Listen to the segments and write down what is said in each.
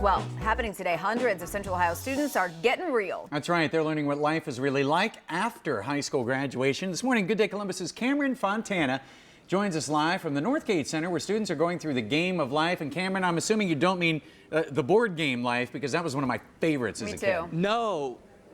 Well, happening today, hundreds of Central Ohio students are getting real. That's right. They're learning what life is really like after high school graduation. This morning, Good Day Columbus's Cameron Fontana joins us live from the Northgate Center, where students are going through the game of life. And Cameron, I'm assuming you don't mean the board game life, because that was one of my favorites as a kid.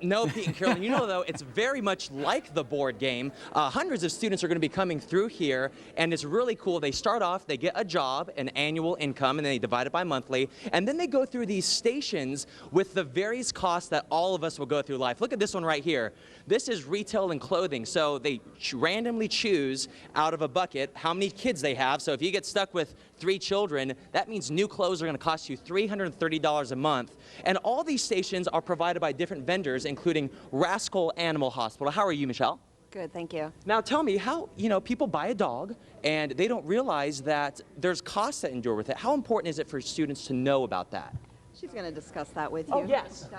No, Pete and Carolyn, you know, though, it's very much like the board game. Hundreds of students are going to be coming through here, and it's really cool. They start off, they get a job, an annual income, and then they divide it by monthly, and then they go through these stations with the various costs that all of us will go through life. Look at this one right here. This is retail and clothing, so they randomly choose out of a bucket how many kids they have. So if you get stuck with 3 children, that means new clothes are going to cost you $330 a month. And all these stations are provided by different vendors, including Rascal Animal Hospital. How are you, Michelle? Good, thank you. Now tell me how, people buy a dog and they don't realize that there's costs that endure with it. How important is it for students to know about that? She's going to discuss that with you. Oh, yes.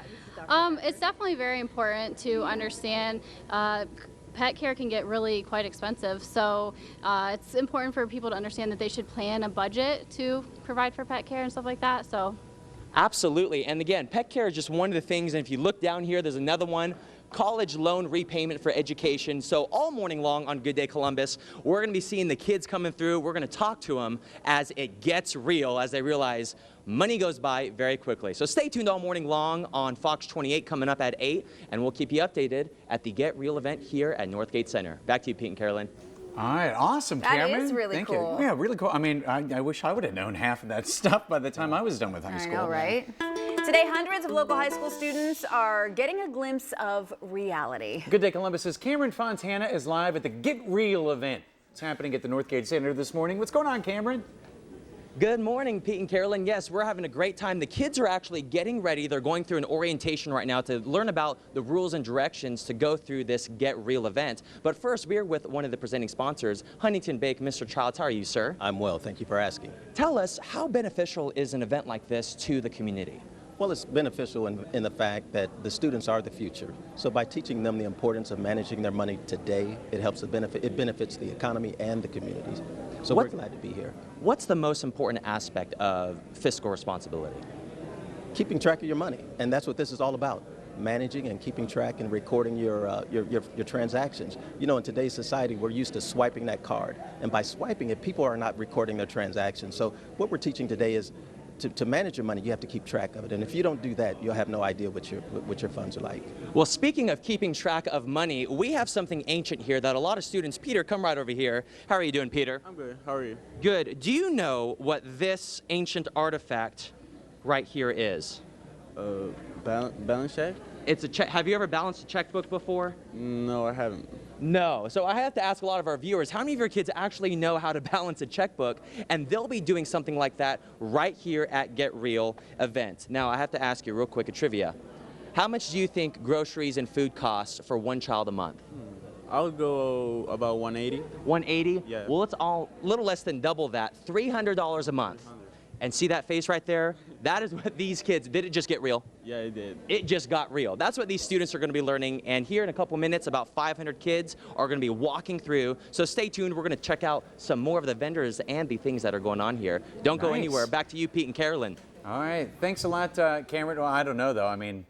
It's definitely very important to understand pet care can get really quite expensive, so it's important for people to understand that they should plan a budget to provide for pet care and stuff like that. So, absolutely. And again, pet care is just one of the things, and if you look down here, there's another one. College loan repayment for education. So all morning long on Good Day Columbus, we're going to be seeing the kids coming through. We're going to talk to them as it gets real, as they realize money goes by very quickly. So stay tuned all morning long on Fox 28 coming up at 8, and we'll keep you updated at the Get Real event here at Northgate Center. Back to you, Pete and Carolyn. All right, awesome, Cameron. That is really Thank cool. You. Yeah, really cool. I mean, I wish I would have known half of that stuff by the time I was done with high school. I know, right? Today, hundreds of local high school students are getting a glimpse of reality. Good Day Columbus's Cameron Fontana is live at the Get Real event. It's happening at the Northgate Center this morning. What's going on, Cameron? Good morning, Pete and Carolyn. Yes, we're having a great time. The kids are actually getting ready. They're going through an orientation right now to learn about the rules and directions to go through this Get Real event. But first, we're with one of the presenting sponsors, Huntington Bake. Mr. Childs, how are you, sir? I'm well, thank you for asking. Tell us, how beneficial is an event like this to the community? Well, it's beneficial in the fact that the students are the future. So by teaching them the importance of managing their money today, it benefits the economy and the communities. So we're glad to be here. What's the most important aspect of fiscal responsibility? Keeping track of your money, and that's what this is all about. Managing and keeping track and recording your transactions. You know, in today's society, we're used to swiping that card. And by swiping it, people are not recording their transactions. So what we're teaching today is to manage your money, you have to keep track of it. And if you don't do that, you'll have no idea what your funds are like. Well, speaking of keeping track of money, we have something ancient here that a lot of students, Peter, come right over here. How are you doing, Peter? I'm good. How are you? Good. Do you know what this ancient artifact right here is? Balance check? It's a check. Have you ever balanced a checkbook before? No, I haven't. No. So I have to ask a lot of our viewers, how many of your kids actually know how to balance a checkbook? And they'll be doing something like that right here at Get Real event. Now, I have to ask you real quick a trivia. How much do you think groceries and food cost for one child a month? I would go about 180. 180? Yeah. Well, it's all little less than double that, $300 a month. 300. And see that face right there? That is what these kids, did it just get real? Yeah, it did. It just got real. That's what these students are going to be learning. And here in a couple minutes, about 500 kids are going to be walking through. So stay tuned. We're going to check out some more of the vendors and the things that are going on here. Don't go anywhere. Back to you, Pete and Carolyn. All right, thanks a lot, Cameron. Well, I don't know, though. I mean,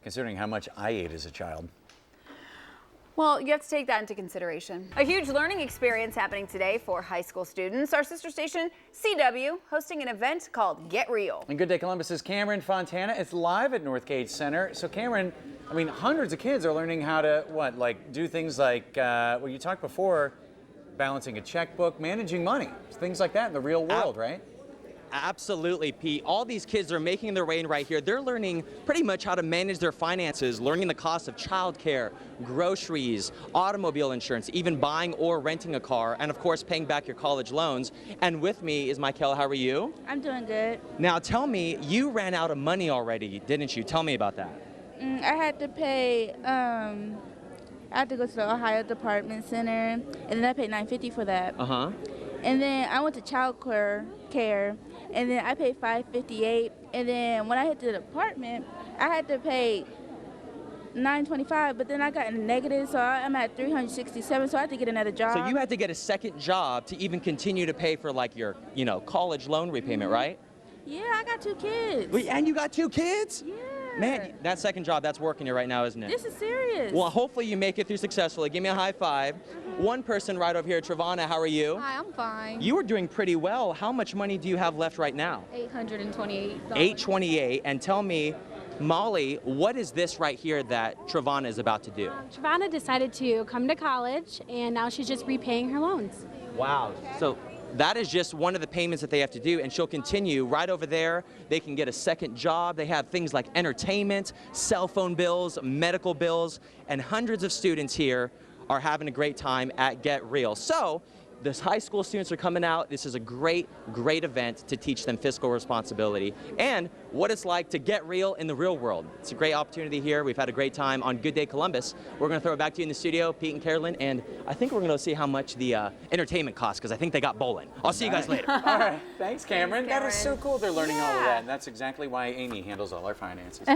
considering how much I ate as a child. Well, you have to take that into consideration. A huge learning experience happening today for high school students. Our sister station, CW, hosting an event called Get Real. And Good Day Columbus's Cameron Fontana is live at Northgate Center. So Cameron, I mean, hundreds of kids are learning how to, do things like, well, you talked before, balancing a checkbook, managing money, things like that in the real world, right? Absolutely, Pete. All these kids are making their way in right here. They're learning pretty much how to manage their finances, learning the cost of childcare, groceries, automobile insurance, even buying or renting a car, and of course paying back your college loans. And with me is Michaela. How are you? I'm doing good. Now tell me, you ran out of money already, didn't you? Tell me about that. I had to pay, I had to go to the Ohio Department Center, and then I paid $9.50 for that. Uh-huh. And then I went to child care, and then I paid $5.58. And then when I hit the department, I had to pay $9.25, but then I got in the negative, so I'm at $367, so I had to get another job. So you had to get a second job to even continue to pay for like your, college loan repayment, right? Yeah, I got 2 kids. Wait, and you got 2 kids? Yeah. Man, that second job, that's working you right now, isn't it? This is serious. Well, hopefully you make it through successfully. Give me a high five. One person right over here, Travana, how are you? Hi, I'm fine. You are doing pretty well. How much money do you have left right now? $828. $828. And tell me, Molly, what is this right here that Travana is about to do? Travana decided to come to college, and now she's just repaying her loans. Wow. So that is just one of the payments that they have to do, and she'll continue right over there. They can get a second job. They have things like entertainment, cell phone bills, medical bills, and hundreds of students here are having a great time at GetReal. So this high school students are coming out. This is a great, great event to teach them fiscal responsibility and what it's like to get real in the real world. It's a great opportunity here. We've had a great time on Good Day Columbus. We're going to throw it back to you in the studio, Pete and Carolyn, and I think we're going to see how much the entertainment costs, because I think they got bowling. I'll see you guys later. All right. Thanks, Cameron. That is so cool. They're learning all of Yeah. that, and that's exactly why Amy handles all our finances.